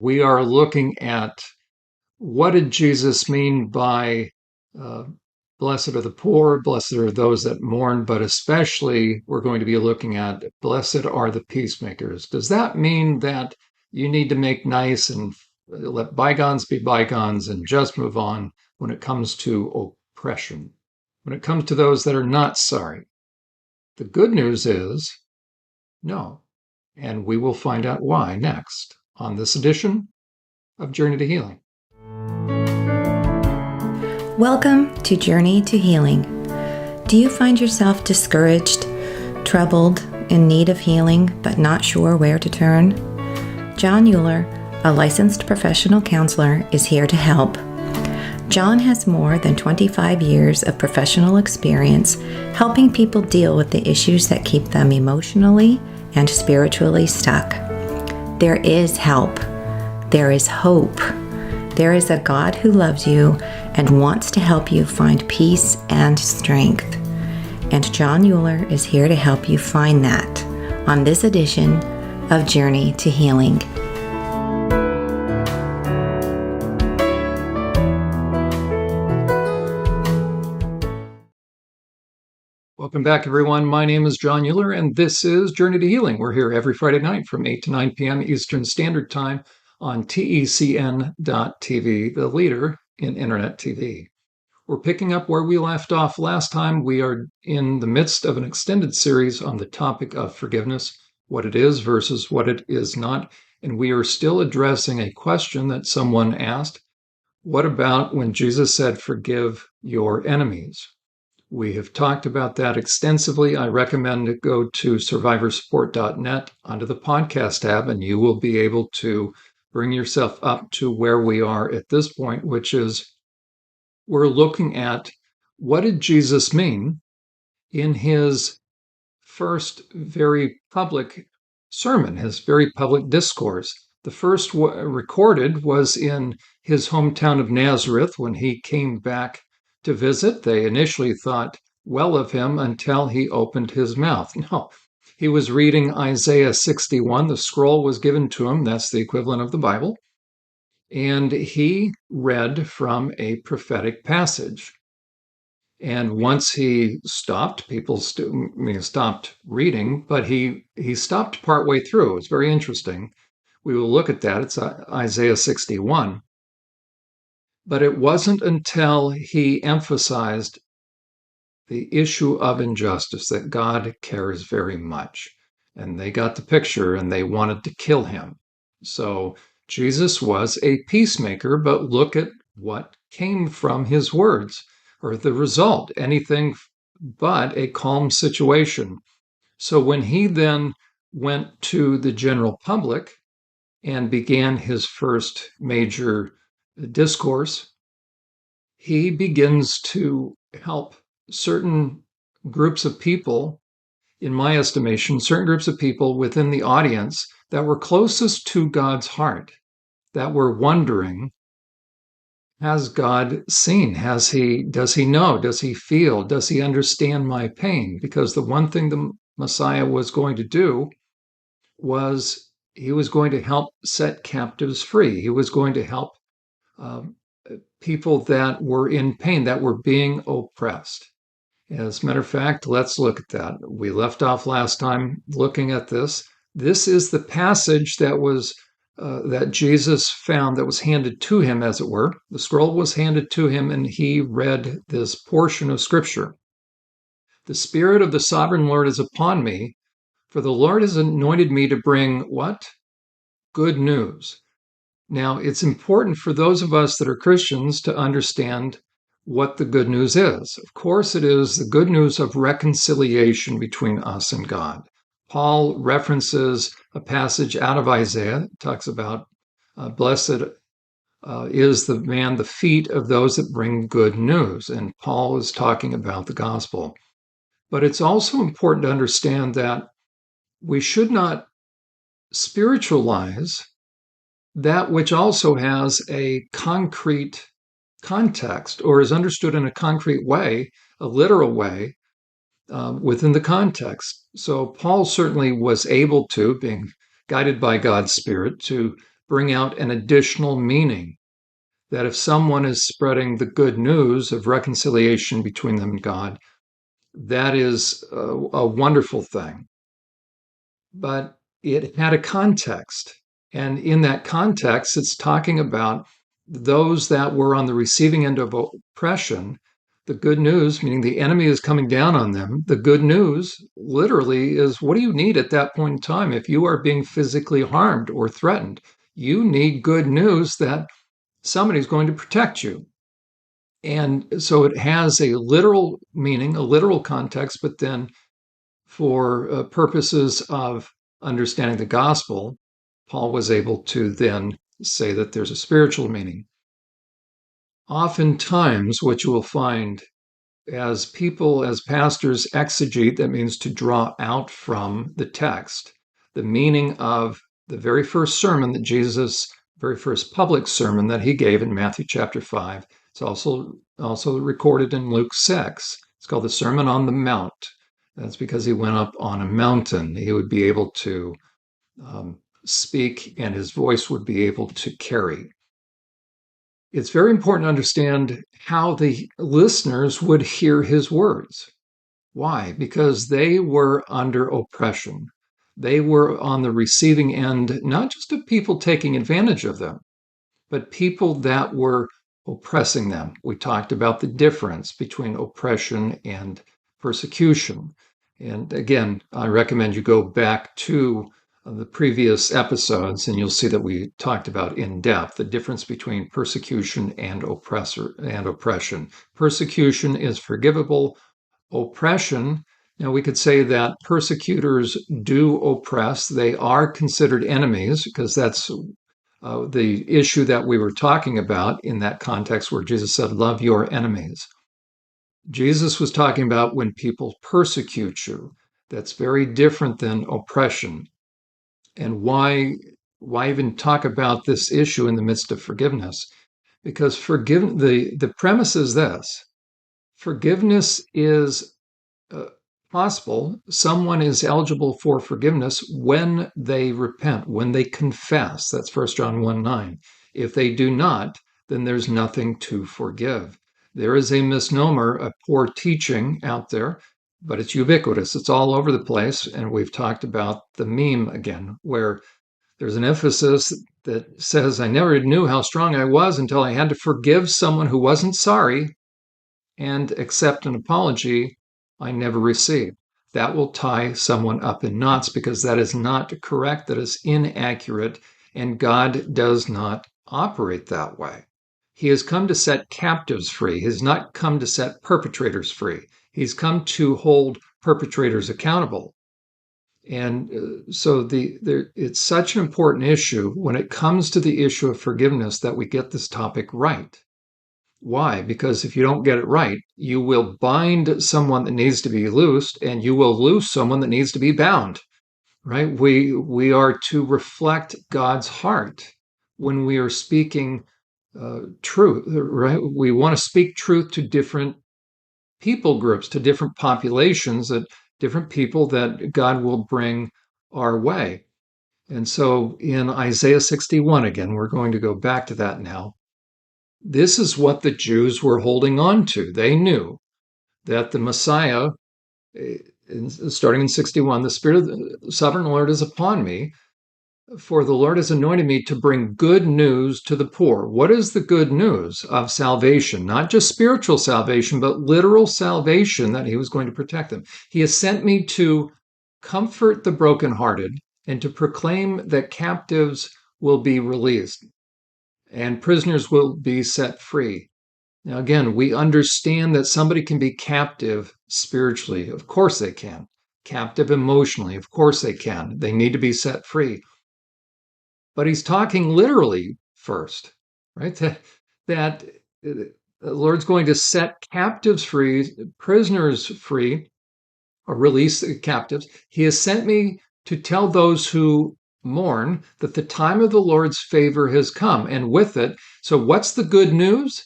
We are looking at what did Jesus mean by uh, blessed are the poor, blessed are those that mourn, but especially we're going to be looking at blessed are the peacemakers. Does that mean that you need to make nice and let bygones be bygones and just move on when it comes to oppression, when it comes to those that are not sorry? The good news is no. And we will find out why next on this edition of Journey to Healing. Welcome to Journey to Healing. Do you find yourself discouraged, troubled, in need of healing, but not sure where to turn? John Euler, a licensed professional counselor, is here to help. John has more than 25 years of professional experience helping people deal with the issues that keep them emotionally and spiritually stuck. There is help. There is hope. There is a God who loves you and wants to help you find peace and strength. And John Euler is here to help you find that on this edition of Journey to Healing. Welcome back, everyone. My name is John Euler, and this is Journey to Healing. We're here every Friday night from 8 to 9 p.m. Eastern Standard Time on TECN.TV, the leader in Internet TV. We're picking up where we left off last time. We are in the midst of an extended series on the topic of forgiveness, what it is versus what it is not. And we are still addressing a question that someone asked. What about when Jesus said, forgive your enemies? We have talked about that extensively. I recommend to go to SurvivorSupport.net onto the podcast tab, and you will be able to bring yourself up to where we are at this point, which is we're looking at what did Jesus mean in his first very public sermon, his very public discourse. The first recorded was in his hometown of Nazareth when he came back to visit. They initially thought well of him until he opened his mouth. No, he was reading Isaiah 61. The scroll was given to him. That's the equivalent of the Bible. And he read from a prophetic passage. And once he stopped, people stopped reading, but he stopped partway through. It's very interesting. We will look at that. It's Isaiah 61. But it wasn't until he emphasized the issue of injustice that God cares very much. And they got the picture and they wanted to kill him. So Jesus was a peacemaker, but look at what came from his words, or the result, anything but a calm situation. So when he then went to the general public and began his first major discourse, he begins to help certain groups of people, in my estimation, certain groups of people within the audience that were closest to God's heart, that were wondering, has God seen? Does he know? Does he feel? Does he understand my pain? Because the one thing the Messiah was going to do was he was going to help set captives free. He was going to help people that were in pain, that were being oppressed. As a matter of fact, let's look at that. We left off last time looking at this. This is the passage that Jesus found that was handed to him, as it were. The scroll was handed to him, and he read this portion of Scripture. The Spirit of the Sovereign Lord is upon me, for the Lord has anointed me to bring what? Good news. Now, it's important for those of us that are Christians to understand what the good news is. Of course, it is the good news of reconciliation between us and God. Paul references a passage out of Isaiah. It talks about blessed is the man, the feet of those that bring good news. And Paul is talking about the gospel. But it's also important to understand that we should not spiritualize that which also has a concrete context or is understood in a concrete way, a literal way, within the context. So Paul certainly was able to, being guided by God's Spirit, to bring out an additional meaning. That if someone is spreading the good news of reconciliation between them and God, that is a wonderful thing. But it had a context. And in that context, it's talking about those that were on the receiving end of oppression. The good news, meaning the enemy is coming down on them. The good news, literally, is what do you need at that point in time? If you are being physically harmed or threatened, you need good news that somebody's going to protect you. And so it has a literal meaning, a literal context, but then for purposes of understanding the gospel, Paul was able to then say that there's a spiritual meaning. Oftentimes, what you will find as people, as pastors, exegete, that means to draw out from the text, the meaning of the very first sermon that Jesus, very first public sermon that he gave in Matthew chapter 5. It's also recorded in Luke 6. It's called the Sermon on the Mount. That's because he went up on a mountain. He would be able to speak, and his voice would be able to carry. It's very important to understand how the listeners would hear his words. Why? Because they were under oppression. They were on the receiving end, not just of people taking advantage of them, but people that were oppressing them. We talked about the difference between oppression and persecution. And again, I recommend you go back to the previous episodes and you'll see that we talked about in depth the difference between persecution and oppression. Persecution is forgivable. Oppression, now we could say that persecutors do oppress. They are considered enemies because that's the issue that we were talking about in that context where Jesus said, love your enemies. Jesus was talking about when people persecute you. That's very different than oppression. And why even talk about this issue in the midst of forgiveness? Because the premise is this: forgiveness is possible. Someone is eligible for forgiveness when they repent, when they confess. That's 1 John 1:9. If they do not, then there's nothing to forgive. There is a misnomer, a poor teaching out there, but it's ubiquitous. It's all over the place. And we've talked about the meme again, where there's an emphasis that says, I never knew how strong I was until I had to forgive someone who wasn't sorry and accept an apology I never received. That will tie someone up in knots because that is not correct, that is inaccurate, and God does not operate that way. He has come to set captives free. He has not come to set perpetrators free. He's come to hold perpetrators accountable. And so it's such an important issue when it comes to the issue of forgiveness that we get this topic right. Why? Because if you don't get it right, you will bind someone that needs to be loosed, and you will loose someone that needs to be bound. Right? We are to reflect God's heart when we are speaking truth. Right? We want to speak truth to different people groups, to different populations, that different people that God will bring our way. And so in Isaiah 61, again, we're going to go back to that now. This is what the Jews were holding on to. They knew that the Messiah, starting in 61, the Spirit of the Sovereign Lord is upon me, for the Lord has anointed me to bring good news to the poor. What is the good news of salvation? Not just spiritual salvation, but literal salvation, that he was going to protect them. He has sent me to comfort the brokenhearted and to proclaim that captives will be released and prisoners will be set free. Now, again, we understand that somebody can be captive spiritually. Of course they can. Captive emotionally. Of course they can. They need to be set free. But he's talking literally first, right? That the Lord's going to set captives free, prisoners free, or release the captives. He has sent me to tell those who mourn that the time of the Lord's favor has come. And with it, so what's the good news?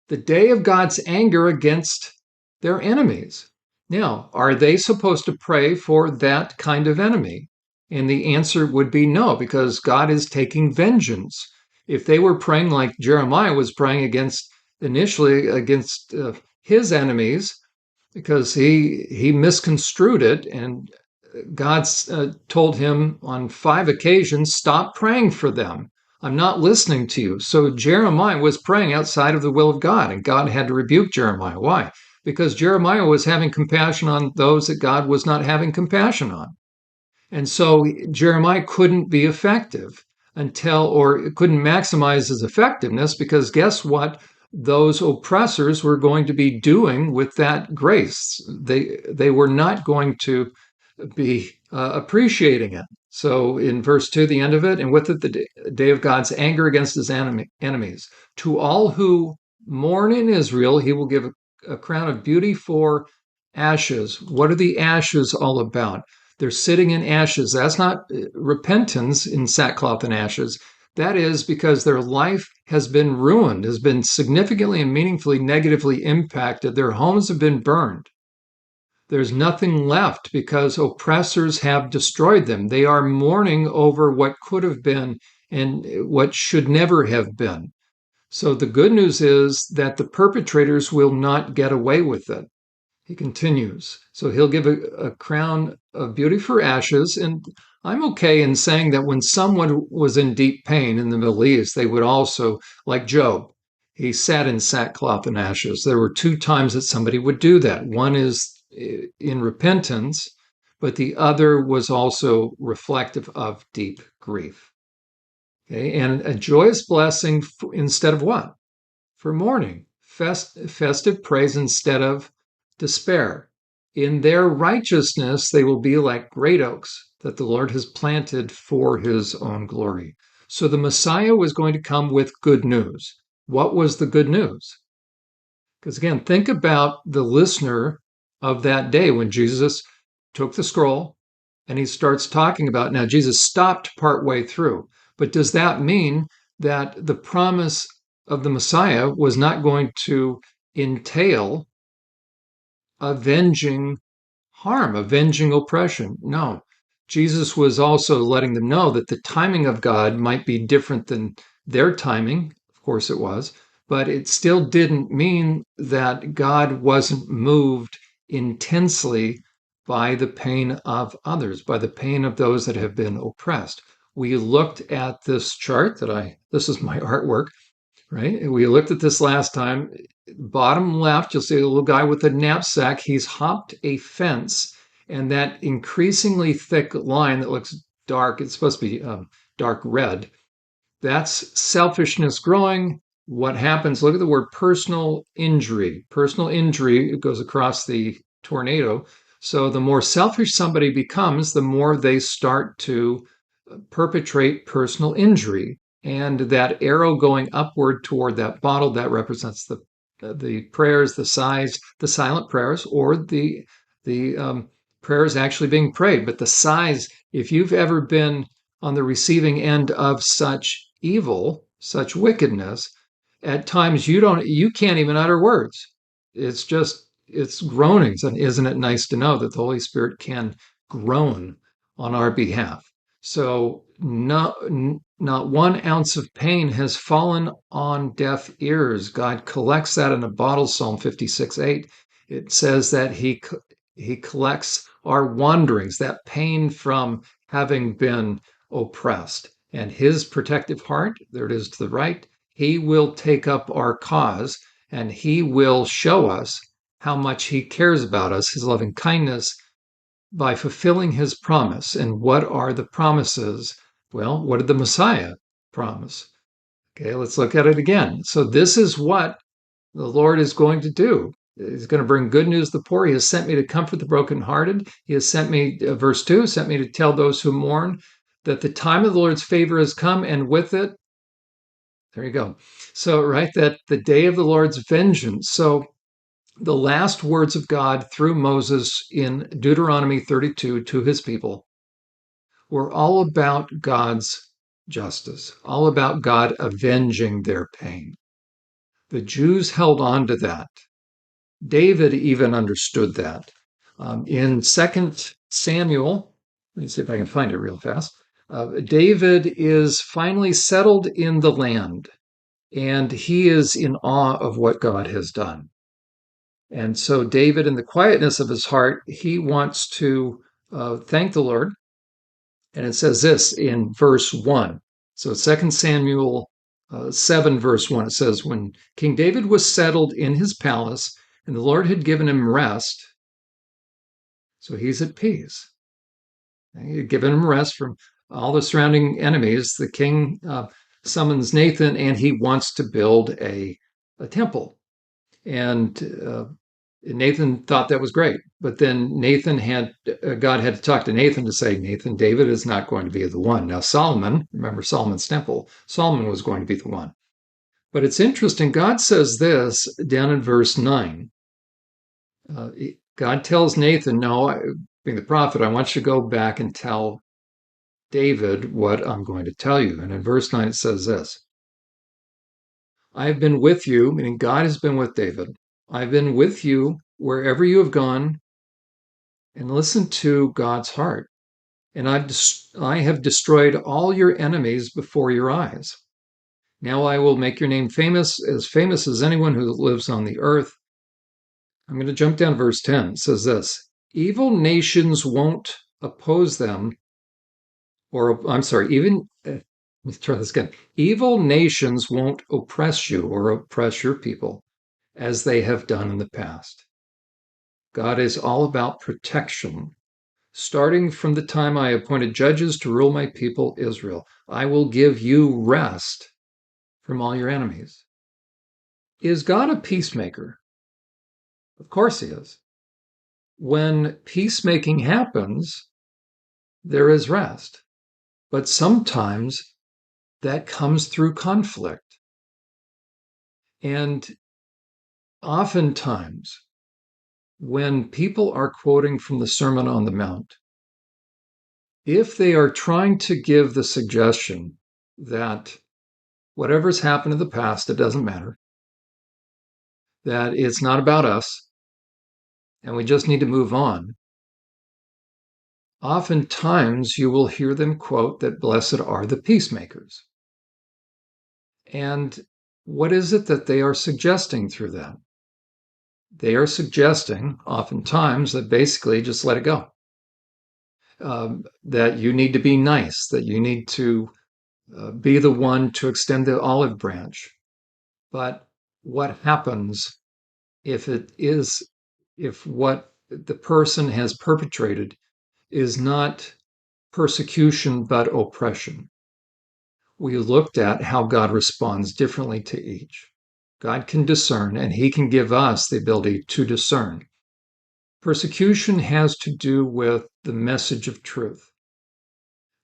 The day of God's anger against their enemies. Now, are they supposed to pray for that kind of enemy? And the answer would be no, because God is taking vengeance. If they were praying like Jeremiah was praying against initially against his enemies, because he misconstrued it, and God told him on 5 occasions, stop praying for them. I'm not listening to you. So Jeremiah was praying outside of the will of God, and God had to rebuke Jeremiah. Why? Because Jeremiah was having compassion on those that God was not having compassion on. And so Jeremiah couldn't be effective or couldn't maximize his effectiveness, because guess what? Those oppressors were going to be doing with that grace. They were not going to be appreciating it. So in verse 2, the end of it, and with it the day of God's anger against his enemies. To all who mourn in Israel, he will give a crown of beauty for ashes. What are the ashes all about? They're sitting in ashes. That's not repentance in sackcloth and ashes. That is because their life has been ruined, has been significantly and meaningfully negatively impacted. Their homes have been burned. There's nothing left because oppressors have destroyed them. They are mourning over what could have been and what should never have been. So the good news is that the perpetrators will not get away with it. He continues. So he'll give a crown of beauty for ashes. And I'm okay in saying that when someone was in deep pain in the Middle East, they would also, like Job, he sat in sackcloth and ashes. There were 2 times that somebody would do that. One is in repentance, but the other was also reflective of deep grief. Okay, and a joyous blessing instead of what? For mourning, festive praise instead of despair. In their righteousness, they will be like great oaks that the Lord has planted for his own glory. So the Messiah was going to come with good news. What was the good news? Because again, think about the listener of that day when Jesus took the scroll and he starts talking about, now Jesus stopped partway through, but does that mean that the promise of the Messiah was not going to entail avenging harm, avenging oppression? No. Jesus was also letting them know that the timing of God might be different than their timing. Of course it was, but it still didn't mean that God wasn't moved intensely by the pain of others, by the pain of those that have been oppressed. We looked at this chart this is my artwork, right? We looked at this last time. Bottom left, you'll see a little guy with a knapsack. He's hopped a fence, and that increasingly thick line that looks dark, it's supposed to be dark red. That's selfishness growing. What happens? Look at the word personal injury. Personal injury, it goes across the tornado. So the more selfish somebody becomes, the more they start to perpetrate personal injury. And that arrow going upward toward that bottle, that represents the prayers, the sighs, the silent prayers, or the prayers actually being prayed. But the sighs, if you've ever been on the receiving end of such evil, such wickedness, at times you can't even utter words. It's groanings. And isn't it nice to know that the Holy Spirit can groan on our behalf? So not 1 ounce of pain has fallen on deaf ears. God collects that in a bottle, Psalm 56:8. It says that he collects our wanderings, that pain from having been oppressed. And his protective heart, there it is to the right, he will take up our cause, and he will show us how much he cares about us, his loving kindness, by fulfilling his promise. And what are the promises? Well, what did the Messiah promise? Okay, let's look at it again. So this is what the Lord is going to do. He's going to bring good news to the poor. He has sent me to comfort the brokenhearted. He has sent me, verse 2, sent me to tell those who mourn that the time of the Lord's favor has come, and with it, there you go. So, right, that the day of the Lord's vengeance. So the last words of God through Moses in Deuteronomy 32 to his people were all about God's justice, all about God avenging their pain. The Jews held on to that. David even understood that. In 2 Samuel Let me see if I can find it real fast. David is finally settled in the land, and he is in awe of what God has done. And so, David, in the quietness of his heart, he wants to thank the Lord. And it says this in verse 1. So, 2 Samuel 7, verse 1, it says, when King David was settled in his palace and the Lord had given him rest, so he's at peace. He had given him rest from all the surrounding enemies. The king summons Nathan and he wants to build a temple. And Nathan thought that was great. But then God had to talk to Nathan to say, Nathan, David is not going to be the one. Now, Solomon, remember Solomon's temple, Solomon was going to be the one. But it's interesting. God says this down in verse 9. God tells Nathan, no, being the prophet, I want you to go back and tell David what I'm going to tell you. And in verse 9, it says this. I've been with you, meaning God has been with David. I've been with you wherever you have gone, and listen to God's heart. And I have destroyed all your enemies before your eyes. Now I will make your name famous as anyone who lives on the earth. I'm going to jump down to verse 10. It says this, evil nations won't oppose them, or I'm sorry, let's try this again. Evil nations won't oppress you or oppress your people as they have done in the past. God is all about protection. Starting from the time I appointed judges to rule my people Israel, I will give you rest from all your enemies. Is God a peacemaker? Of course he is. When peacemaking happens, there is rest. But sometimes that comes through conflict. And oftentimes, when people are quoting from the Sermon on the Mount, if they are trying to give the suggestion that whatever's happened in the past, it doesn't matter, that it's not about us, and we just need to move on, oftentimes you will hear them quote that blessed are the peacemakers. And what is it that they are suggesting through that? They are suggesting, oftentimes, that basically just let it go. That you need to be nice, that you need to be the one to extend the olive branch. But what happens if what the person has perpetrated is not persecution but oppression? We looked at how God responds differently to each. God can discern, and he can give us the ability to discern. Persecution has to do with the message of truth.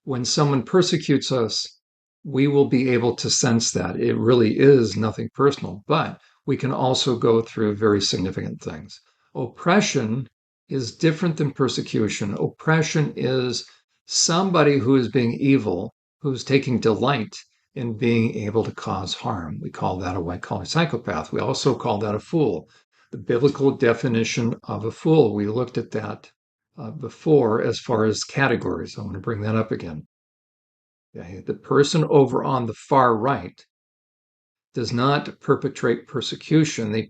When someone persecutes us, we will be able to sense that. It really is nothing personal, but we can also go through very significant things. Oppression is different than persecution. Oppression is somebody who is being evil, who's taking delight in being able to cause harm. We call that a white-collar psychopath. We also call that a fool. The biblical definition of a fool, we looked at that before as far as categories. I want to bring that up again. Okay. The person over on the far right does not perpetrate persecution. They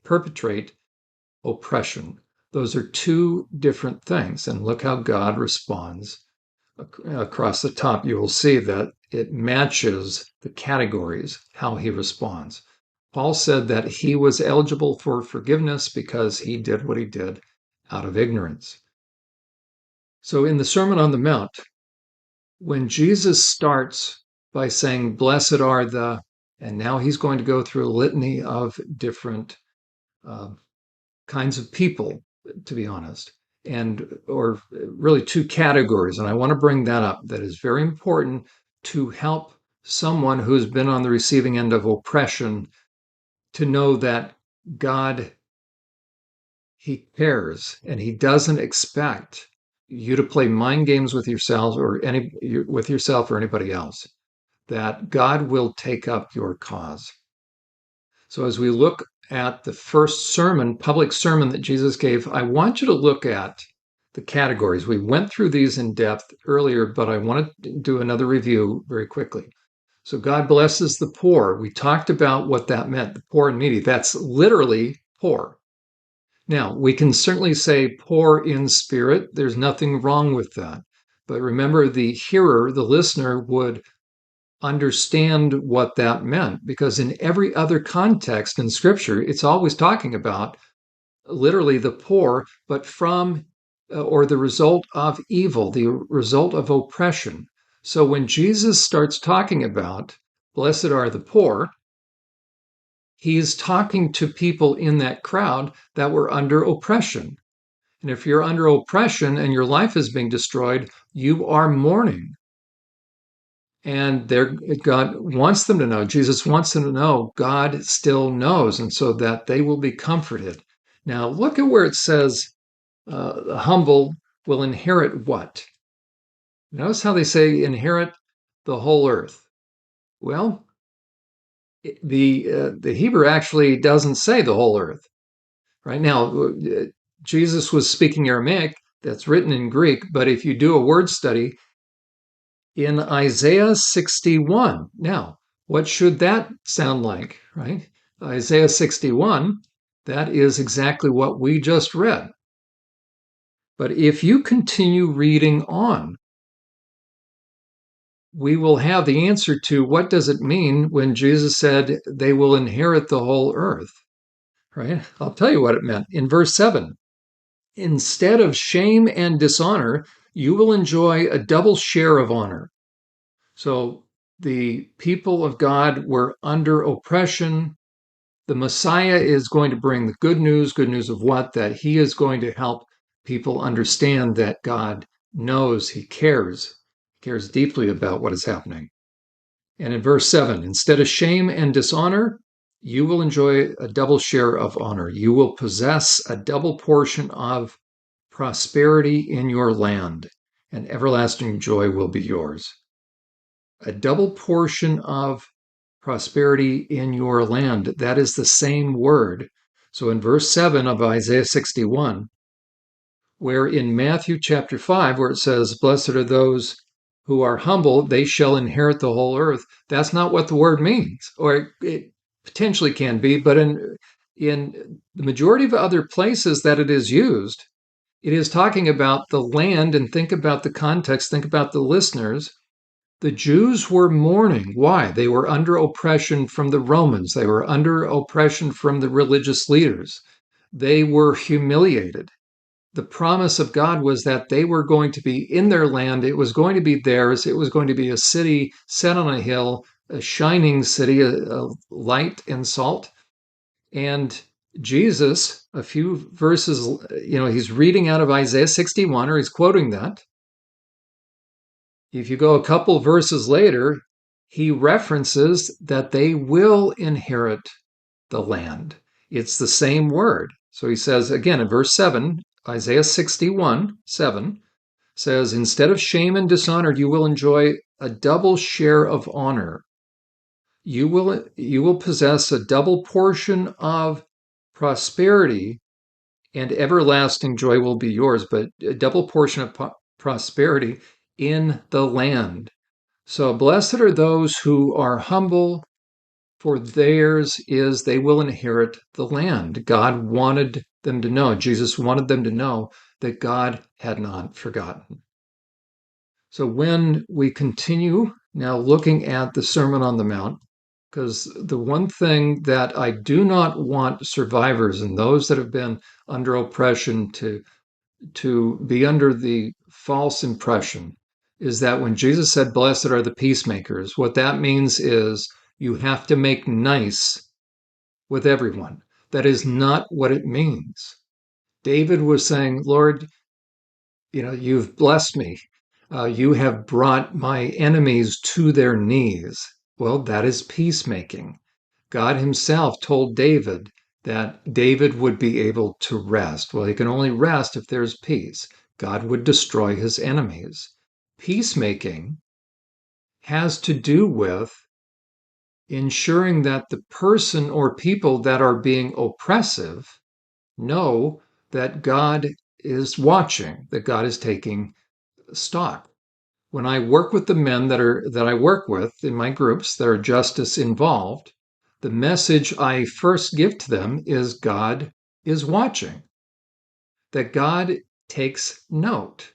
perpetrate oppression. Those are two different things. And look how God responds across the top. You will see that it matches the categories, how he responds. Paul said that he was eligible for forgiveness because he did what he did out of ignorance. So in the Sermon on the Mount, when Jesus starts by saying, blessed are the, and now he's going to go through a litany of different kinds of people, to be honest, or really two categories. And I want to bring that up. That is very important to help someone who's been on the receiving end of oppression to know that God, he cares, and he doesn't expect you to play mind games with yourself or anybody else. That God will take up your cause. So as we look at the first sermon, public sermon that Jesus gave, I want you to look at the categories. We went through these in depth earlier, but I want to do another review very quickly. So God blesses the poor. We talked about what that meant, the poor and needy. That's literally poor. Now, we can certainly say poor in spirit. There's nothing wrong with that. But remember, the hearer, the listener, would understand what that meant, because in every other context in Scripture, it's always talking about literally the poor, but from or the result of evil, the result of oppression. So when Jesus starts talking about blessed are the poor, he's talking to people in that crowd that were under oppression. And if you're under oppression and your life is being destroyed, you are mourning. And God wants them to know, Jesus wants them to know God still knows, and so that they will be comforted. Now, look at where it says, the humble will inherit what? Notice how they say inherit the whole earth. Well, the Hebrew actually doesn't say the whole earth. Right now, Jesus was speaking Aramaic, that's written in Greek, but if you do a word study in Isaiah 61, now, what should that sound like, right? Isaiah 61, that is exactly what we just read. But if you continue reading on, we will have the answer to what does it mean when Jesus said they will inherit the whole earth, right? I'll tell you what it meant. In verse 7, instead of shame and dishonor, you will enjoy a double share of honor. So the people of God were under oppression. The Messiah is going to bring the good news of what? That he is going to help people understand that God knows, he cares deeply about what is happening. And in verse 7, instead of shame and dishonor, you will enjoy a double share of honor. You will possess a double portion of prosperity in your land, and everlasting joy will be yours. A double portion of prosperity in your land. That is the same word. So in verse 7 of Isaiah 61, where in Matthew chapter 5, where it says, blessed are those who are humble, they shall inherit the whole earth. That's not what the word means, or it potentially can be, but in the majority of other places that it is used, it is talking about the land. And think about the context, think about the listeners. The Jews were mourning. Why? They were under oppression from the Romans. They were under oppression from the religious leaders. They were humiliated. The promise of God was that they were going to be in their land. It was going to be theirs. It was going to be a city set on a hill, a shining city, a light and salt. And Jesus, a few verses, he's reading out of Isaiah 61, or he's quoting that. If you go a couple verses later, he references that they will inherit the land. It's the same word. So he says, again, in verse 7, Isaiah 61, 7, says, instead of shame and dishonor, you will enjoy a double share of honor. You will possess a double portion of prosperity, and everlasting joy will be yours, but a double portion of prosperity in the land. So blessed are those who are humble, for theirs is, they will inherit the land. God wanted them to know, Jesus wanted them to know that God had not forgotten. So when we continue now looking at the Sermon on the Mount, because the one thing that I do not want survivors and those that have been under oppression to be under the false impression is that when Jesus said, blessed are the peacemakers, what that means is you have to make nice with everyone. That is not what it means. David was saying, Lord, you've blessed me. You have brought my enemies to their knees. Well, that is peacemaking. God himself told David that David would be able to rest. Well, he can only rest if there's peace. God would destroy his enemies. Peacemaking has to do with ensuring that the person or people that are being oppressive know that God is watching, that God is taking stock. When I work with the men that I work with in my groups that are justice involved, the message I first give to them is God is watching, that God takes note.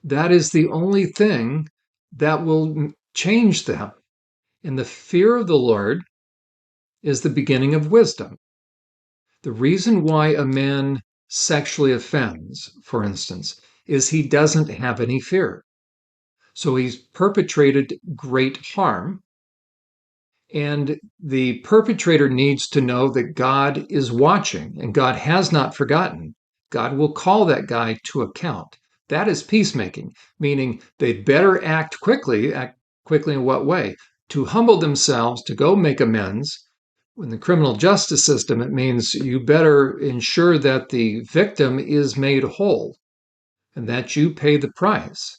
That is the only thing that will change them. And the fear of the Lord is the beginning of wisdom. The reason why a man sexually offends, for instance, is he doesn't have any fear. So he's perpetrated great harm. And the perpetrator needs to know that God is watching and God has not forgotten. God will call that guy to account. That is peacemaking, meaning they'd better act quickly. Act quickly in what way? To humble themselves, to go make amends. In the criminal justice system, it means you better ensure that the victim is made whole and that you pay the price.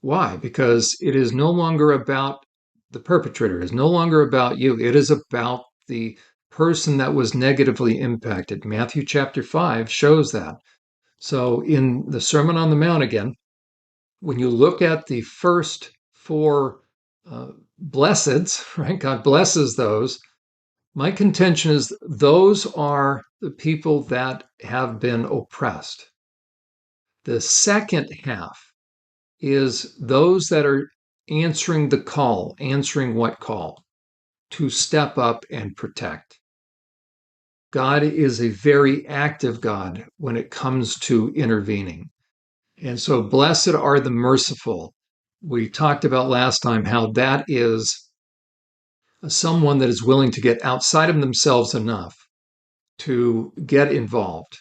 Why? Because it is no longer about the perpetrator, it is no longer about you. It is about the person that was negatively impacted. Matthew chapter 5 shows that. So in the Sermon on the Mount again, when you look at the first four blesseds, right? God blesses those. My contention is those are the people that have been oppressed. The second half is those that are answering the call, answering what call? To step up and protect. God is a very active God when it comes to intervening. And so, blessed are the merciful. We talked about last time how that is someone that is willing to get outside of themselves enough to get involved.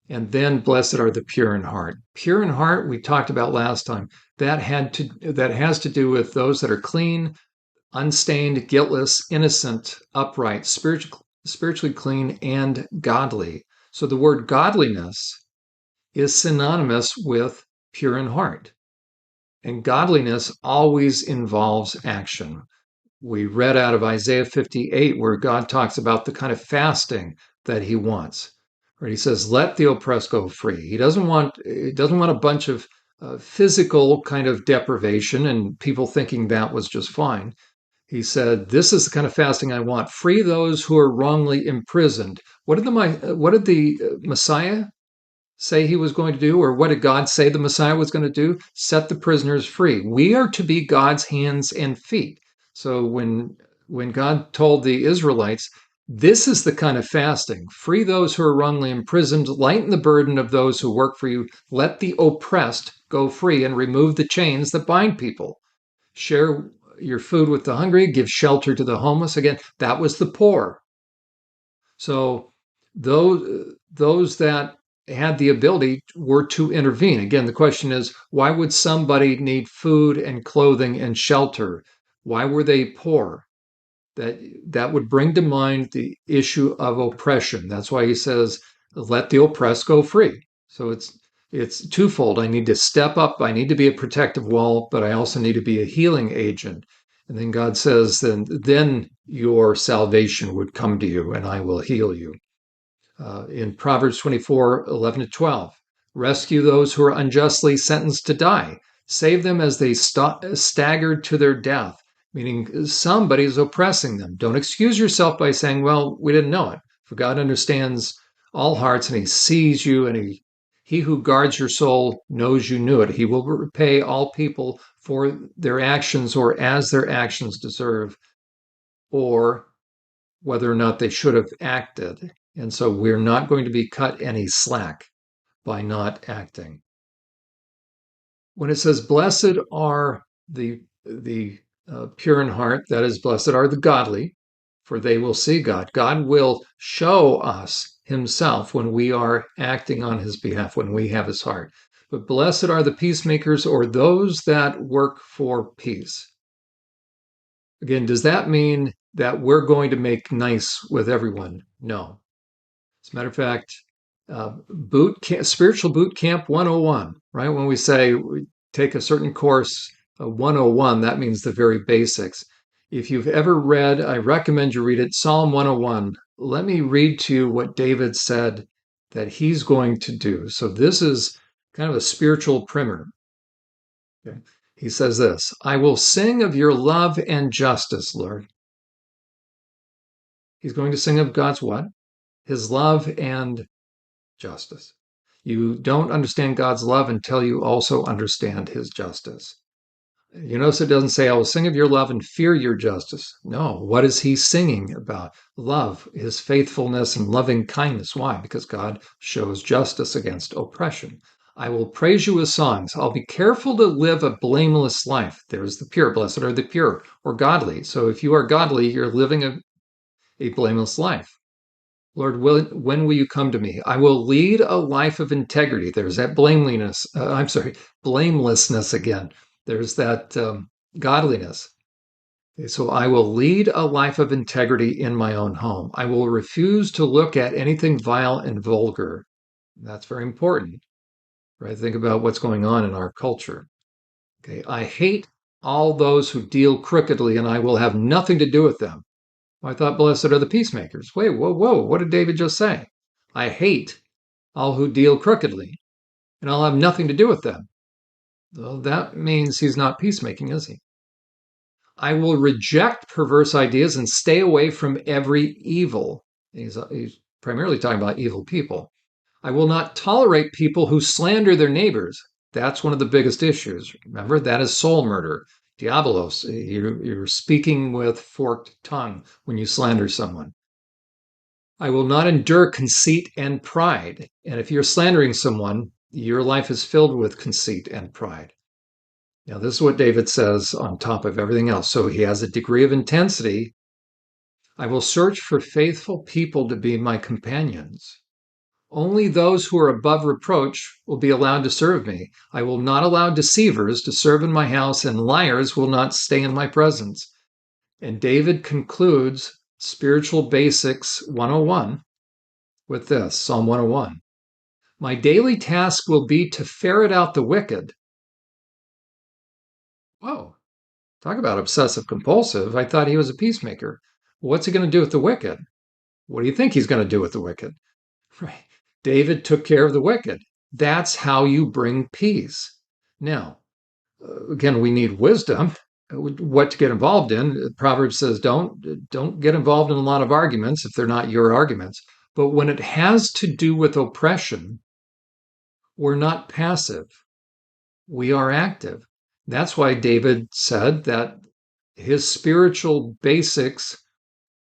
And then blessed are the pure in heart. Pure in heart, we talked about last time. That has to do with those that are clean, unstained, guiltless, innocent, upright, spiritually clean, and godly. So the word godliness is synonymous with pure in heart. And godliness always involves action. We read out of Isaiah 58 where God talks about the kind of fasting that he wants. Where he says, "Let the oppressed go free." He doesn't want a bunch of physical kind of deprivation and people thinking that was just fine. He said, "This is the kind of fasting I want. Free those who are wrongly imprisoned." What did the Messiah say he was going to do, or what did God say the Messiah was going to do? Set the prisoners free. We are to be God's hands and feet. So when God told the Israelites, this is the kind of fasting: free those who are wrongly imprisoned, lighten the burden of those who work for you, let the oppressed go free, and remove the chains that bind people. Share your food with the hungry, give shelter to the homeless. Again, that was the poor. So those that had the ability were to intervene. Again, the question is, why would somebody need food and clothing and shelter? Why were they poor? That would bring to mind the issue of oppression. That's why he says, "Let the oppressed go free." So it's twofold. I need to step up. I need to be a protective wall, but I also need to be a healing agent. And then God says, then your salvation would come to you and I will heal you. In Proverbs 24:11-12, rescue those who are unjustly sentenced to die. Save them as they staggered to their death, meaning somebody is oppressing them. Don't excuse yourself by saying, well, we didn't know it. For God understands all hearts and he sees you, and he who guards your soul knows you knew it. He will repay all people for their actions or as their actions deserve, or whether or not they should have acted. And so we're not going to be cut any slack by not acting. When it says, blessed are the pure in heart, that is, blessed are the godly, for they will see God. God will show us himself when we are acting on his behalf, when we have his heart. But blessed are the peacemakers, or those that work for peace. Again, does that mean that we're going to make nice with everyone? No. As a matter of fact, spiritual boot camp 101, right? When we say we take a certain course, 101, that means the very basics. If you've ever read, I recommend you read it, Psalm 101. Let me read to you what David said that he's going to do. So this is kind of a spiritual primer. Okay. He says this, I will sing of your love and justice, Lord. He's going to sing of God's what? His love and justice. You don't understand God's love until you also understand his justice. You notice it doesn't say, I will sing of your love and fear your justice. No, what is he singing about? Love, his faithfulness and loving kindness. Why? Because God shows justice against oppression. I will praise you with songs. I'll be careful to live a blameless life. There's the pure. Blessed are the pure or godly. So if you are godly, you're living a blameless life. Lord, when will you come to me? I will lead a life of integrity. There's that blamelessness again. There's that godliness. Okay, so I will lead a life of integrity in my own home. I will refuse to look at anything vile and vulgar. That's very important, right? Think about what's going on in our culture. Okay, I hate all those who deal crookedly, and I will have nothing to do with them. I thought, blessed are the peacemakers. Wait, whoa, what did David just say? I hate all who deal crookedly, and I'll have nothing to do with them. Well, that means he's not peacemaking, is he? I will reject perverse ideas and stay away from every evil. He's primarily talking about evil people. I will not tolerate people who slander their neighbors. That's one of the biggest issues. Remember, that is soul murder. Diabolos, you're speaking with forked tongue when you slander someone. I will not endure conceit and pride. And if you're slandering someone, your life is filled with conceit and pride. Now, this is what David says on top of everything else. So he has a degree of intensity. I will search for faithful people to be my companions. Only those who are above reproach will be allowed to serve me. I will not allow deceivers to serve in my house, and liars will not stay in my presence. And David concludes Spiritual Basics 101 with this, Psalm 101. My daily task will be to ferret out the wicked. Whoa, talk about obsessive compulsive. I thought he was a peacemaker. What's he going to do with the wicked? What do you think he's going to do with the wicked? Right. David took care of the wicked. That's how you bring peace. Now, again, we need wisdom, what to get involved in. Proverbs says don't get involved in a lot of arguments if they're not your arguments. But when it has to do with oppression, we're not passive. We are active. That's why David said that his spiritual basics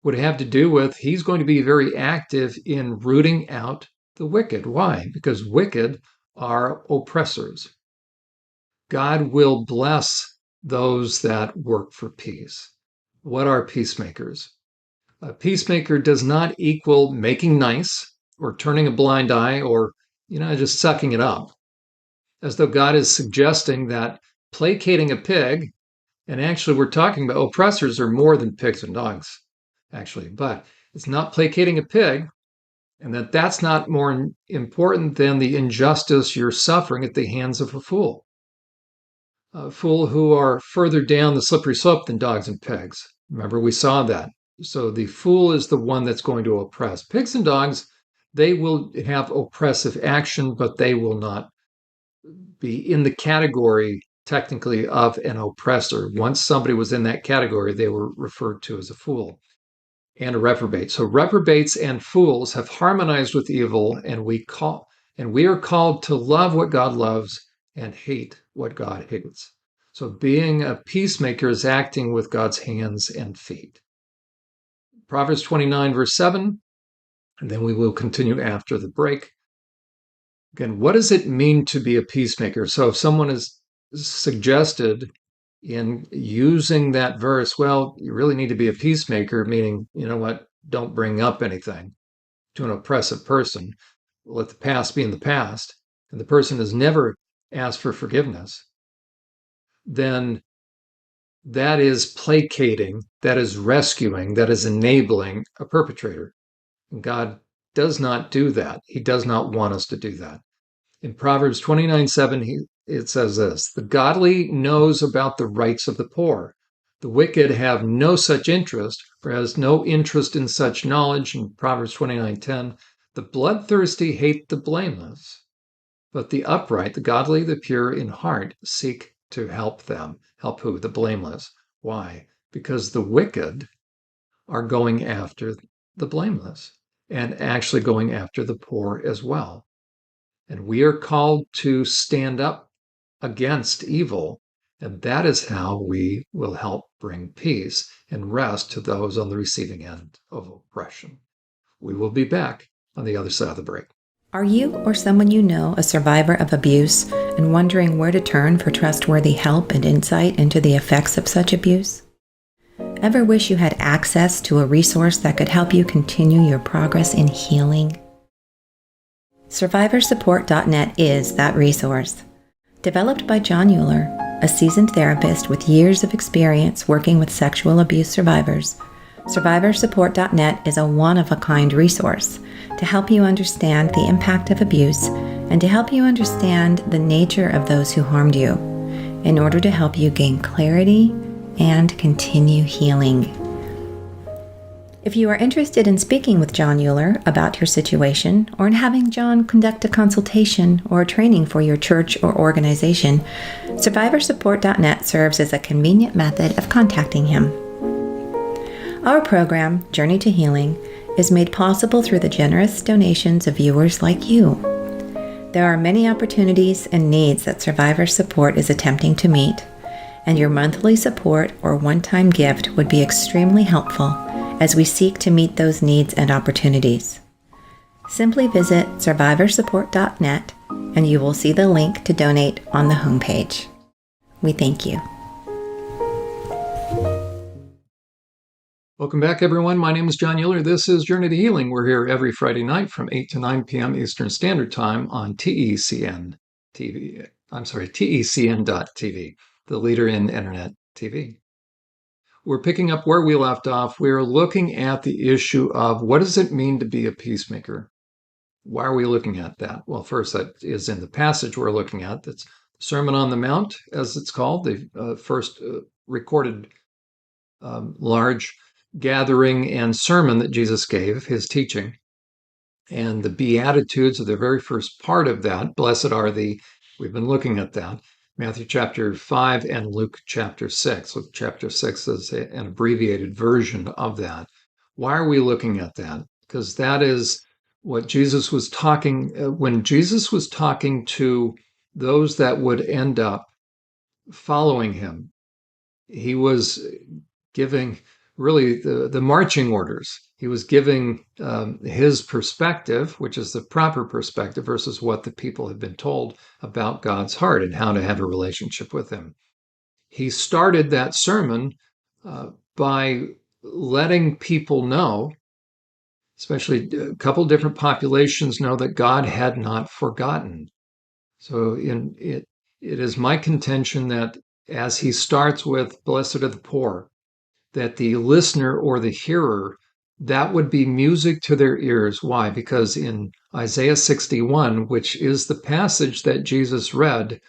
would have to do with he's going to be very active in rooting out the wicked. Why? Because wicked are oppressors. God will bless those that work for peace. What are peacemakers? A peacemaker does not equal making nice or turning a blind eye or, just sucking it up, as though God is suggesting that placating a pig, and actually we're talking about oppressors are more than pigs and dogs, actually, but it's not placating a pig, and that's not more important than the injustice you're suffering at the hands of a fool. A fool who are further down the slippery slope than dogs and pigs. Remember, we saw that. So the fool is the one that's going to oppress. Pigs and dogs, they will have oppressive action, but they will not be in the category, technically, of an oppressor. Once somebody was in that category, they were referred to as a fool and a reprobate. So reprobates and fools have harmonized with evil, and we are called to love what God loves and hate what God hates. So being a peacemaker is acting with God's hands and feet. Proverbs 29, verse 7, and then we will continue after the break. Again, what does it mean to be a peacemaker? So if someone has suggested in using that verse, well, you really need to be a peacemaker, meaning, don't bring up anything to an oppressive person. Let the past be in the past, and the person has never asked for forgiveness, then that is placating, that is rescuing, that is enabling a perpetrator. And God does not do that. He does not want us to do that. In Proverbs 29:7, it says this, the godly knows about the rights of the poor. The wicked have no such interest, or has no interest in such knowledge. In Proverbs 29:10, The bloodthirsty hate the blameless, but the upright, the godly, the pure in heart seek to help them. Help who? The blameless. Why? Because the wicked are going after the blameless and actually going after the poor as well. And we are called to stand up against evil. And that is how we will help bring peace and rest to those on the receiving end of oppression. We will be back on the other side of the break. Are you or someone you know a survivor of abuse and wondering where to turn for trustworthy help and insight into the effects of such abuse? Ever wish you had access to a resource that could help you continue your progress in healing? SurvivorSupport.net is that resource. Developed by John Euler, a seasoned therapist with years of experience working with sexual abuse survivors, SurvivorSupport.net is a one-of-a-kind resource to help you understand the impact of abuse and to help you understand the nature of those who harmed you in order to help you gain clarity and continue healing. If you are interested in speaking with John Euler about your situation or in having John conduct a consultation or a training for your church or organization, SurvivorSupport.net serves as a convenient method of contacting him. Our program, Journey to Healing, is made possible through the generous donations of viewers like you. There are many opportunities and needs that Survivor Support is attempting to meet, and your monthly support or one-time gift would be extremely helpful as we seek to meet those needs and opportunities. Simply visit SurvivorSupport.net and you will see the link to donate on the homepage. We thank you. Welcome back, everyone. My name is John Euler. This is Journey to Healing. We're here every Friday night from 8 to 9 p.m. Eastern Standard Time on TECN TV. TECN.TV, the leader in Internet TV. We're picking up where we left off. We're looking at the issue of what does it mean to be a peacemaker? Why are we looking at that? Well, first, that is in the passage we're looking at. That's Sermon on the Mount, as it's called, the first recorded large gathering and sermon that Jesus gave, his teaching. And the Beatitudes are the very first part of that. Blessed are the, we've been looking at that. Matthew chapter 5 and Luke chapter 6. Luke chapter 6 is an abbreviated version of that. Why are we looking at that? Because that is what Jesus was talking, when Jesus was talking to those that would end up following him, he was giving really the marching orders. He was giving his perspective, which is the proper perspective, versus what the people had been told about God's heart and how to have a relationship with him. He started that sermon by letting people know, especially a couple different populations, know that God had not forgotten. So it is my contention that as he starts with blessed are the poor, that the listener or the hearer, that would be music to their ears. Why? Because in Isaiah 61, which is the passage that Jesus read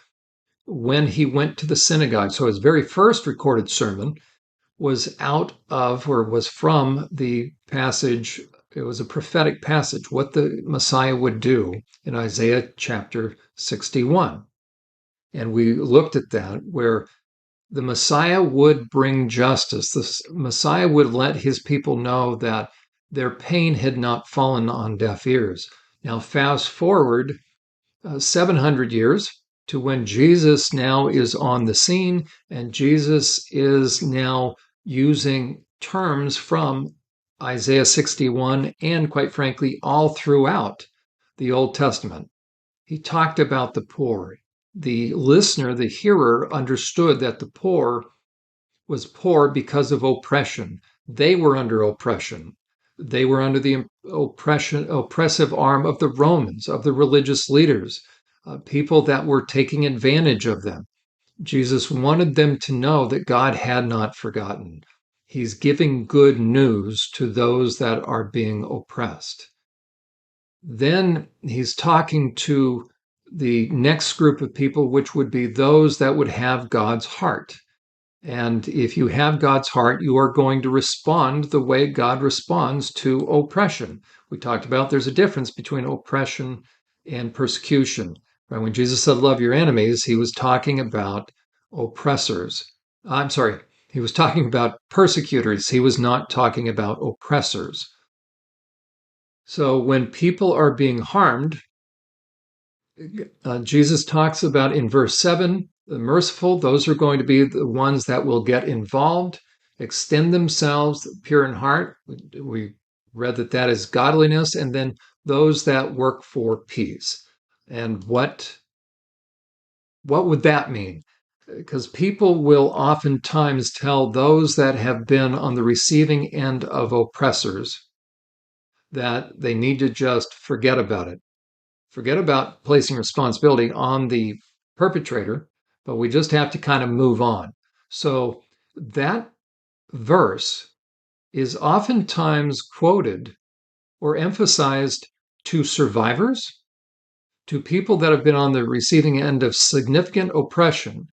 when he went to the synagogue, so his very first recorded sermon was out of, or was from the passage, it was a prophetic passage, what the Messiah would do in Isaiah chapter 61. And we looked at that, where the Messiah would bring justice. The Messiah would let his people know that their pain had not fallen on deaf ears. Now, fast forward 700 years to when Jesus now is on the scene, and Jesus is now using terms from Isaiah 61 and, quite frankly, all throughout the Old Testament. He talked about the poor. The listener, the hearer, understood that the poor was poor because of oppression. They were under oppression. They were under the oppressive arm of the Romans, of the religious leaders, people that were taking advantage of them. Jesus wanted them to know that God had not forgotten. He's giving good news to those that are being oppressed. Then he's talking to the next group of people, which would be those that would have God's heart. And if you have God's heart, you are going to respond the way God responds to oppression. We talked about there's a difference between oppression and persecution. Right? When Jesus said, love your enemies, he was talking about oppressors. I'm sorry, he was talking about persecutors. He was not talking about oppressors. So when people are being harmed, Jesus talks about in verse 7, the merciful, those are going to be the ones that will get involved, extend themselves, pure in heart. We read that that is godliness, and then those that work for peace. And what would that mean? Because people will oftentimes tell those that have been on the receiving end of oppressors that they need to just forget about it. Forget about placing responsibility on the perpetrator, but we just have to kind of move on. So that verse is oftentimes quoted or emphasized to survivors, to people that have been on the receiving end of significant oppression.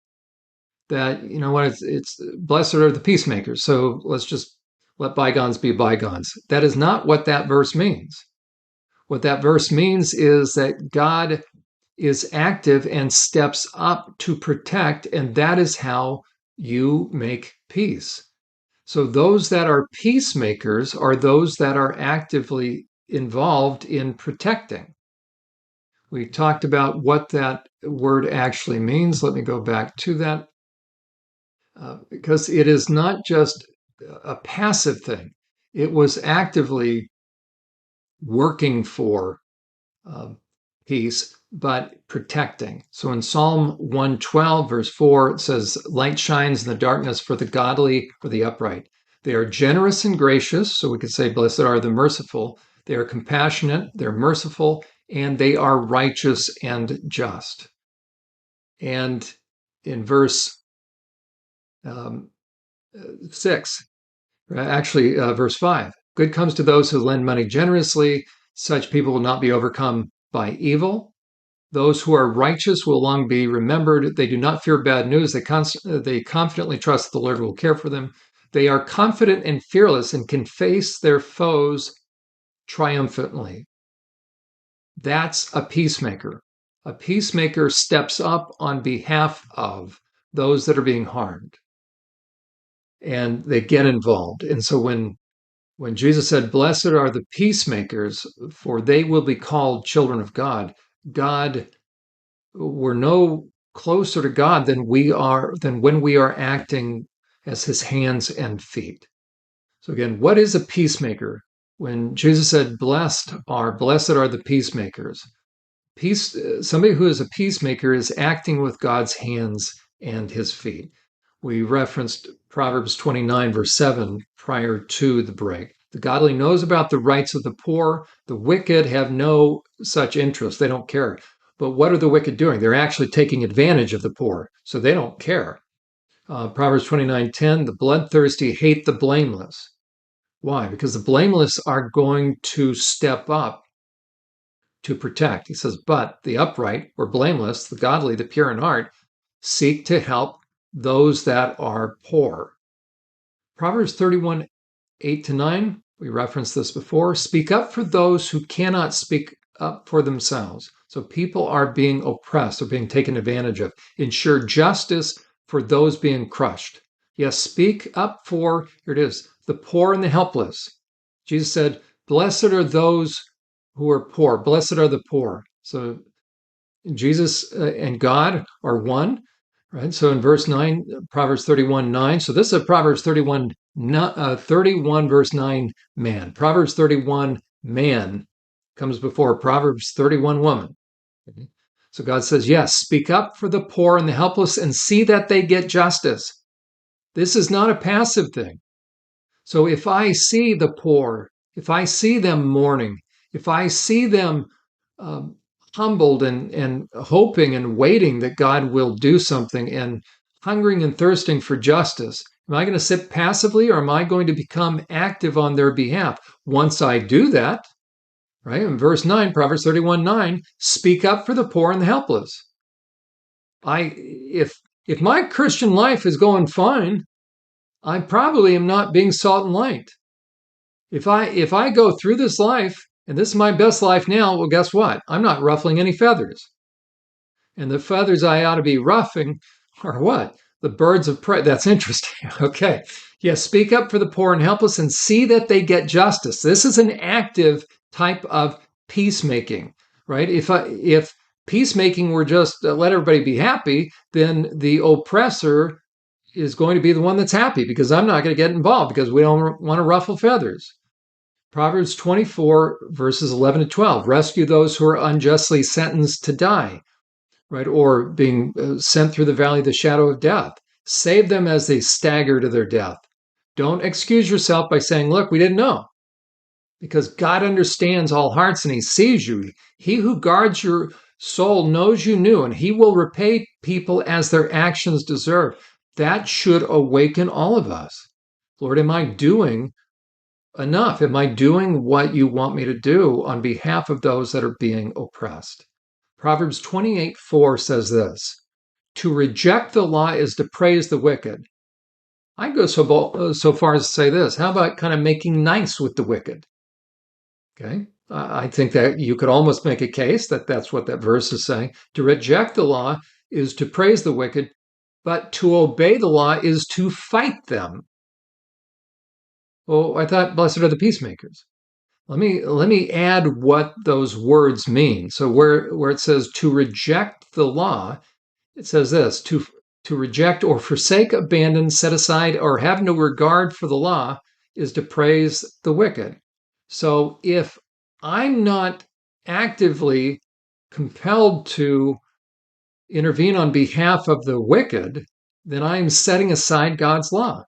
That, you know what, it's blessed are the peacemakers. So let's just let bygones be bygones. That is not what that verse means. What that verse means is that God is active and steps up to protect, and that is how you make peace. So those that are peacemakers are those that are actively involved in protecting. We talked about what that word actually means. Let me go back to that, because it is not just a passive thing. It was actively working for uh, peace, but protecting. So in Psalm 112, verse 4, it says, light shines in the darkness for the godly or the upright. They are generous and gracious. So we could say, blessed are the merciful. They are compassionate, they're merciful, and they are righteous and just. And in verse 6, actually, verse 5, good comes to those who lend money generously. Such people will not be overcome by evil. Those who are righteous will long be remembered. They do not fear bad news. They confidently trust the Lord will care for them. They are confident and fearless and can face their foes triumphantly. That's a peacemaker. A peacemaker steps up on behalf of those that are being harmed, and they get involved. And so when Jesus said, blessed are the peacemakers, for they will be called children of God, we're no closer to God than when we are acting as his hands and feet. So again, what is a peacemaker? When Jesus said, blessed are the peacemakers. Somebody who is a peacemaker is acting with God's hands and his feet. We referenced Proverbs 29, verse 7 prior to the break. The godly knows about the rights of the poor. The wicked have no such interest. They don't care. But what are the wicked doing? They're actually taking advantage of the poor, so they don't care. Proverbs 29:10, the bloodthirsty hate the blameless. Why? Because the blameless are going to step up to protect. He says, but the upright or blameless, the godly, the pure in heart, seek to help those that are poor. Proverbs 31:8-9, we referenced this before, speak up for those who cannot speak up for themselves. So people are being oppressed or being taken advantage of. Ensure justice for those being crushed. Yes, speak up for, here it is, the poor and the helpless. Jesus said, blessed are those who are poor. Blessed are the poor. So Jesus and God are one, right? So in verse 9, Proverbs 31:9. So this is a Proverbs 31, 31 verse 9 man. Proverbs 31 man comes before Proverbs 31 woman. Okay. So God says, yes, speak up for the poor and the helpless and see that they get justice. This is not a passive thing. So if I see the poor, if I see them mourning, if I see them um, humbled and hoping and waiting that God will do something and hungering and thirsting for justice, am I going to sit passively or am I going to become active on their behalf? Once I do that, right, in verse 9, Proverbs 31:9, speak up for the poor and the helpless. If if my Christian life is going fine, I probably am not being salt and light. If I go through this life and this is my best life now, well, guess what? I'm not ruffling any feathers. And the feathers I ought to be ruffling are what? The birds of prey. That's interesting. Okay. Yes, speak up for the poor and helpless and see that they get justice. This is an active type of peacemaking, right? If peacemaking were just let everybody be happy, then the oppressor is going to be the one that's happy because I'm not going to get involved because we don't want to ruffle feathers. Proverbs 24, verses 11 to 12. Rescue those who are unjustly sentenced to die, right? Or being sent through the valley of the shadow of death. Save them as they stagger to their death. Don't excuse yourself by saying, look, we didn't know. Because God understands all hearts and he sees you. He who guards your soul knows you knew, and he will repay people as their actions deserve. That should awaken all of us. Lord, am I doing enough? Am I doing what you want me to do on behalf of those that are being oppressed? Proverbs 28:4 says this, to reject the law is to praise the wicked. I'd go so far as to say this. How about kind of making nice with the wicked? Okay. I think that you could almost make a case that that's what that verse is saying. To reject the law is to praise the wicked, but to obey the law is to fight them. Oh, I thought blessed are the peacemakers. Let me add what those words mean. So where it says to reject the law, it says this, to reject or forsake, abandon, set aside, or have no regard for the law is to praise the wicked. So if I'm not actively compelled to intervene on behalf of the wicked, then I'm setting aside God's law.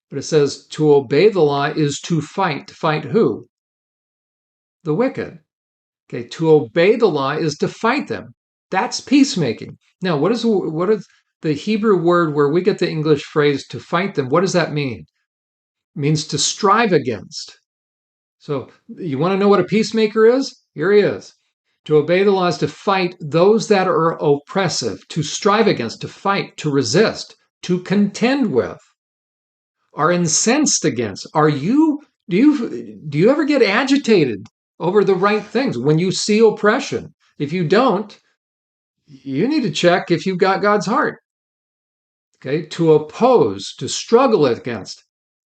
But it says to obey the law is to fight. To fight who? The wicked. Okay, to obey the law is to fight them. That's peacemaking. Now, what is the Hebrew word where we get the English phrase to fight them? What does that mean? It means to strive against. So you want to know what a peacemaker is? Here he is. To obey the law is to fight those that are oppressive, to strive against, to fight, to resist, to contend with, are incensed against. Do you ever get agitated over the right things when you see oppression? If you don't, you need to check if you've got God's heart. Okay, to oppose, to struggle against.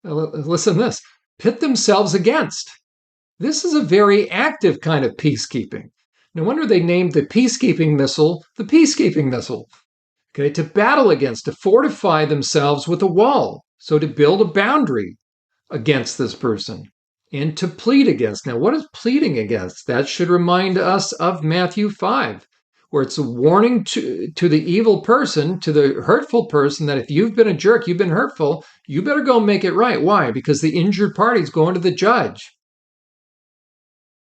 Listen to this, pit themselves against. This is a very active kind of peacekeeping. No wonder they named the peacekeeping missile the peacekeeping missile. Okay, to battle against, to fortify themselves with a wall. So to build a boundary against this person and to plead against. Now, what is pleading against? That should remind us of Matthew 5, where it's a warning to the evil person, to the hurtful person, that if you've been a jerk, you've been hurtful, you better go make it right. Why? Because the injured party is going to the judge.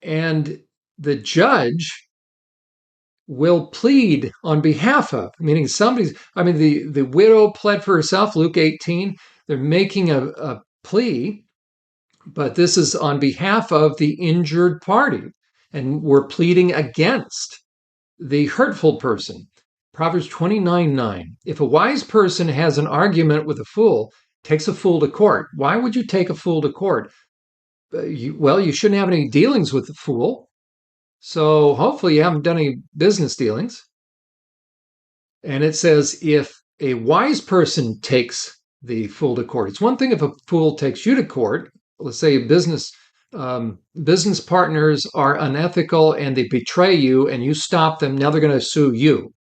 And the judge will plead on behalf of, meaning the widow pled for herself, Luke 18. They're making a plea, but this is on behalf of the injured party. And we're pleading against the hurtful person. Proverbs 29:9. If a wise person has an argument with a fool, takes a fool to court. Why would you take a fool to court? You shouldn't have any dealings with the fool. So hopefully you haven't done any business dealings. And it says if a wise person takes the fool to court. It's one thing if a fool takes you to court. Let's say business partners are unethical and they betray you and you stop them. Now they're going to sue you.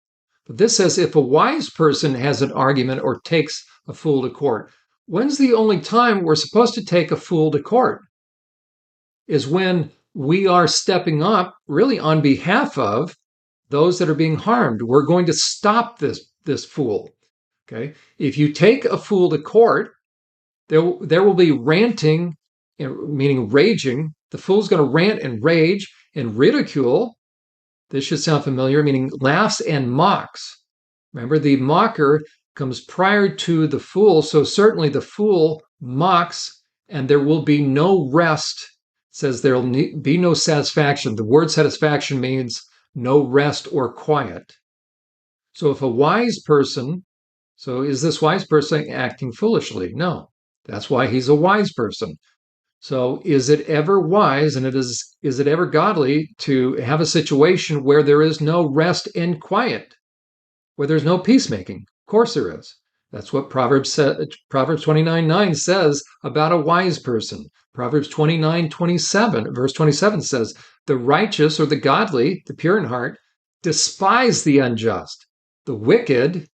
But this says if a wise person has an argument or takes a fool to court. When's the only time we're supposed to take a fool to court? Is when we are stepping up really on behalf of those that are being harmed. We're going to stop this fool. Okay. If you take a fool to court, there will be ranting, meaning raging. The fool's going to rant and rage and ridicule. This should sound familiar, meaning laughs and mocks. Remember, the mocker comes prior to the fool, so certainly the fool mocks, and there will be no rest. It says there will be no satisfaction. The word satisfaction means no rest or quiet. So if a wise person So is this wise person acting foolishly? No. That's why he's a wise person. So is it ever wise and is it ever godly to have a situation where there is no rest and quiet, where there's no peacemaking? Of course there is. That's what Proverbs 29:9 says about a wise person. Proverbs 29:27, verse 27 says, the righteous or the godly, the pure in heart, despise the unjust. The wicked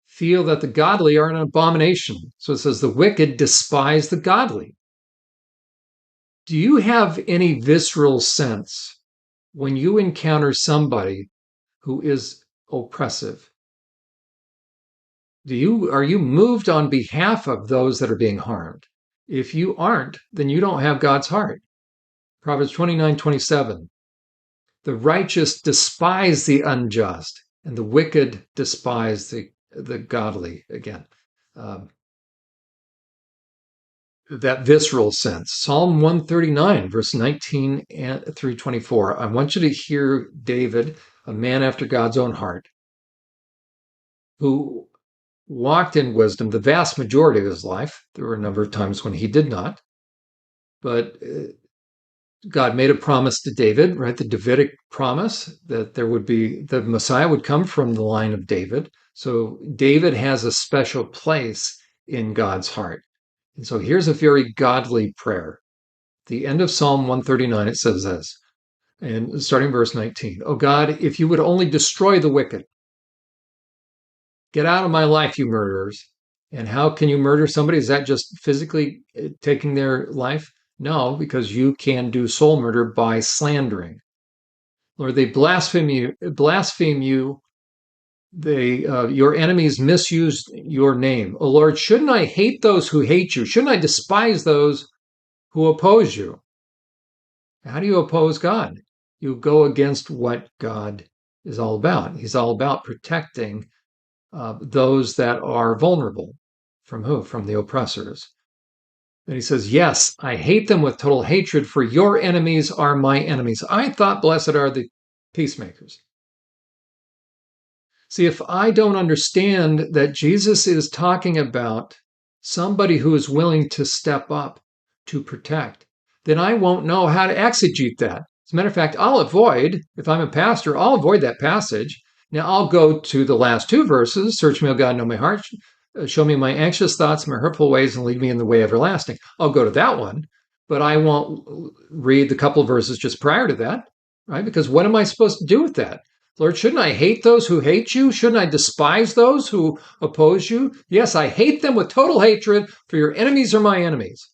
feel that the godly are an abomination. So it says the wicked despise the godly. Do you have any visceral sense when you encounter somebody who is oppressive? Are you moved on behalf of those that are being harmed? If you aren't, then you don't have God's heart. Proverbs 29:27. The righteous despise the unjust, and the wicked despise the godly. Again, that visceral sense. Psalm 139, verse 19 through 24. I want you to hear David, a man after God's own heart, who walked in wisdom the vast majority of his life. There were a number of times when he did not. But God made a promise to David, right? The Davidic promise that the Messiah would come from the line of David. So David has a special place in God's heart. And so here's a very godly prayer. The end of Psalm 139, it says this, and starting verse 19, "Oh God, if you would only destroy the wicked, get out of my life, you murderers." And how can you murder somebody? Is that just physically taking their life? No, because you can do soul murder by slandering. Lord, they blaspheme you. Your enemies misuse your name. Oh Lord, shouldn't I hate those who hate you? Shouldn't I despise those who oppose you? How do you oppose God? You go against what God is all about. He's all about protecting those that are vulnerable. From who? From the oppressors. And he says, yes, I hate them with total hatred, for your enemies are my enemies. I thought blessed are the peacemakers. See, if I don't understand that Jesus is talking about somebody who is willing to step up to protect, then I won't know how to exegete that. As a matter of fact, if I'm a pastor, I'll avoid that passage. Now I'll go to the last two verses, search me, O God, know my heart, show me my anxious thoughts, my hurtful ways, and lead me in the way everlasting. I'll go to that one, but I won't read the couple of verses just prior to that, right? Because what am I supposed to do with that? Lord, shouldn't I hate those who hate you? Shouldn't I despise those who oppose you? Yes, I hate them with total hatred, for your enemies are my enemies.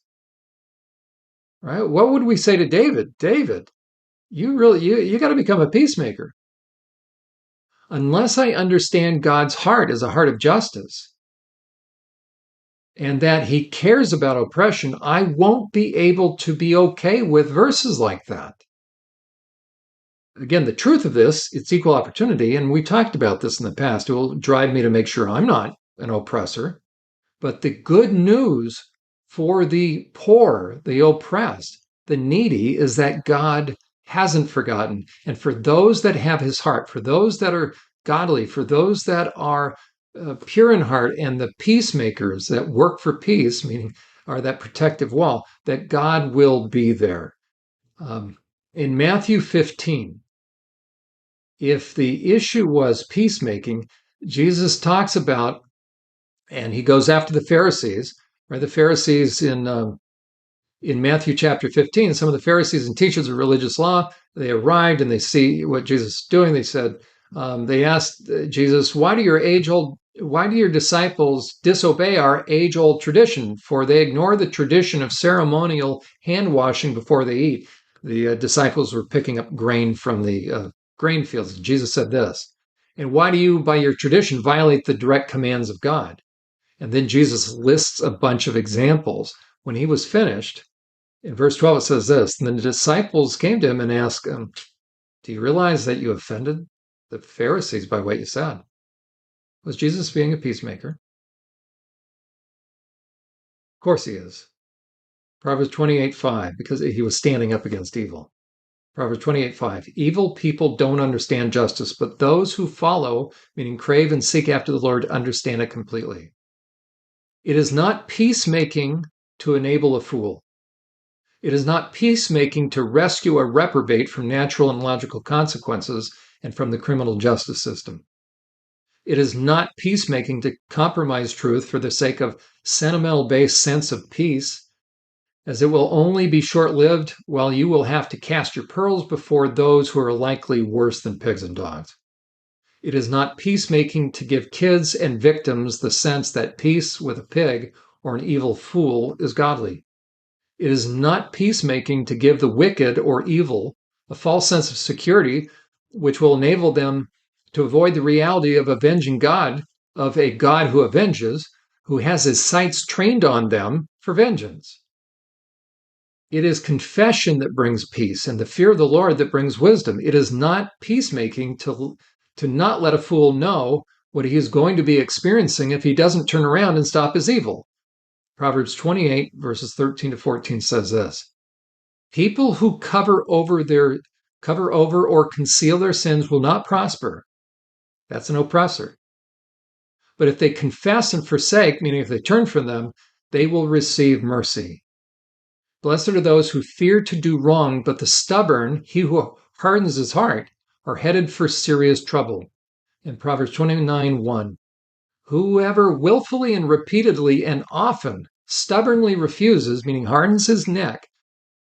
Right? What would we say to David? David, you got to become a peacemaker. Unless I understand God's heart as a heart of justice and that he cares about oppression, I won't be able to be okay with verses like that. Again, the truth of this, it's equal opportunity, and we talked about this in the past. It will drive me to make sure I'm not an oppressor. But the good news for the poor, the oppressed, the needy is that God hasn't forgotten. And for those that have his heart, for those that are godly, for those that are pure in heart, and the peacemakers that work for peace, meaning are that protective wall, that God will be there. In Matthew 15, if the issue was peacemaking, Jesus talks about, and he goes after the Pharisees, right? The Pharisees in Matthew chapter 15, some of the Pharisees and teachers of religious law, they arrived and they see what Jesus is doing. They asked Jesus, why do your disciples disobey our age-old tradition? For they ignore the tradition of ceremonial hand washing before they eat. The disciples were picking up grain from the grain fields. Jesus said this, and why do you, by your tradition, violate the direct commands of God? And then Jesus lists a bunch of examples. When he was finished, in verse 12, it says this, and the disciples came to him and asked him, do you realize that you offended the Pharisees by what you said? Was Jesus being a peacemaker? Of course he is. Proverbs 28:5, because he was standing up against evil. Proverbs 28:5. Evil people don't understand justice, but those who follow, meaning crave and seek after the Lord, understand it completely. It is not peacemaking to enable a fool. It is not peacemaking to rescue a reprobate from natural and logical consequences and from the criminal justice system. It is not peacemaking to compromise truth for the sake of sentimental-based sense of peace, as it will only be short-lived, while you will have to cast your pearls before those who are likely worse than pigs and dogs. It is not peacemaking to give kids and victims the sense that peace with a pig or an evil fool is godly. It is not peacemaking to give the wicked or evil a false sense of security, which will enable them to avoid the reality of avenging God, of a God who avenges, who has his sights trained on them for vengeance. It is confession that brings peace and the fear of the Lord that brings wisdom. It is not peacemaking to not let a fool know what he is going to be experiencing if he doesn't turn around and stop his evil. Proverbs 28, verses 13 to 14 says this: people who cover over or conceal their sins will not prosper. That's an oppressor. But if they confess and forsake, meaning if they turn from them, they will receive mercy. Blessed are those who fear to do wrong, but the stubborn, he who hardens his heart, are headed for serious trouble. In Proverbs 29:1, whoever willfully and repeatedly and often stubbornly refuses, meaning hardens his neck,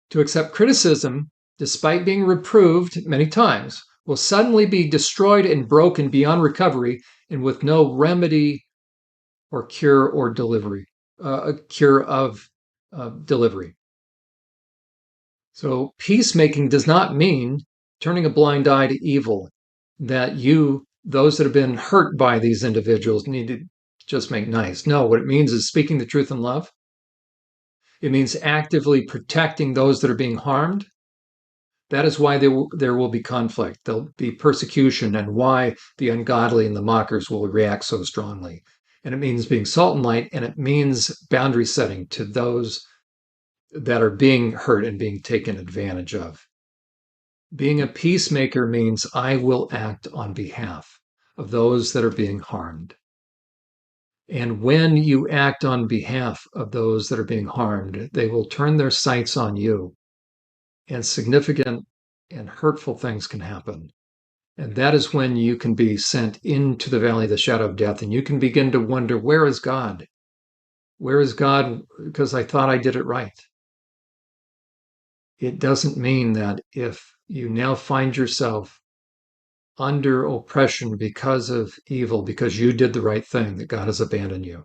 to accept criticism despite being reproved many times, will suddenly be destroyed and broken beyond recovery and with no remedy or cure of delivery. So peacemaking does not mean turning a blind eye to evil, that those that have been hurt by these individuals, need to just make nice. No, what it means is speaking the truth in love. It means actively protecting those that are being harmed. That is why there will be conflict. There'll be persecution, and why the ungodly and the mockers will react so strongly. And it means being salt and light, and it means boundary setting to those that are being hurt and being taken advantage of. Being a peacemaker means I will act on behalf of those that are being harmed. And when you act on behalf of those that are being harmed, they will turn their sights on you, and significant and hurtful things can happen. And that is when you can be sent into the valley of the shadow of death, and you can begin to wonder, where is God? Where is God? Because I thought I did it right. It doesn't mean that if you now find yourself under oppression because of evil, because you did the right thing, that God has abandoned you.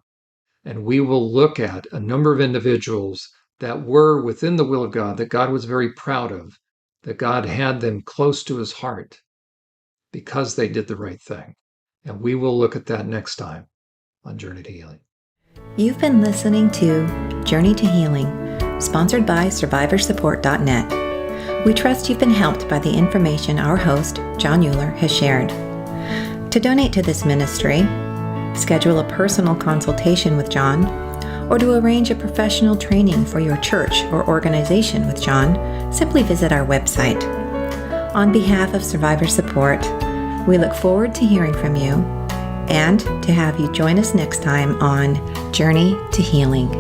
And we will look at a number of individuals that were within the will of God, that God was very proud of, that God had them close to his heart because they did the right thing. And we will look at that next time on Journey to Healing. You've been listening to Journey to Healing, sponsored by SurvivorSupport.net. We trust you've been helped by the information our host, John Euler, has shared. To donate to this ministry, schedule a personal consultation with John, or to arrange a professional training for your church or organization with John, simply visit our website. On behalf of Survivor Support, we look forward to hearing from you and to have you join us next time on Journey to Healing.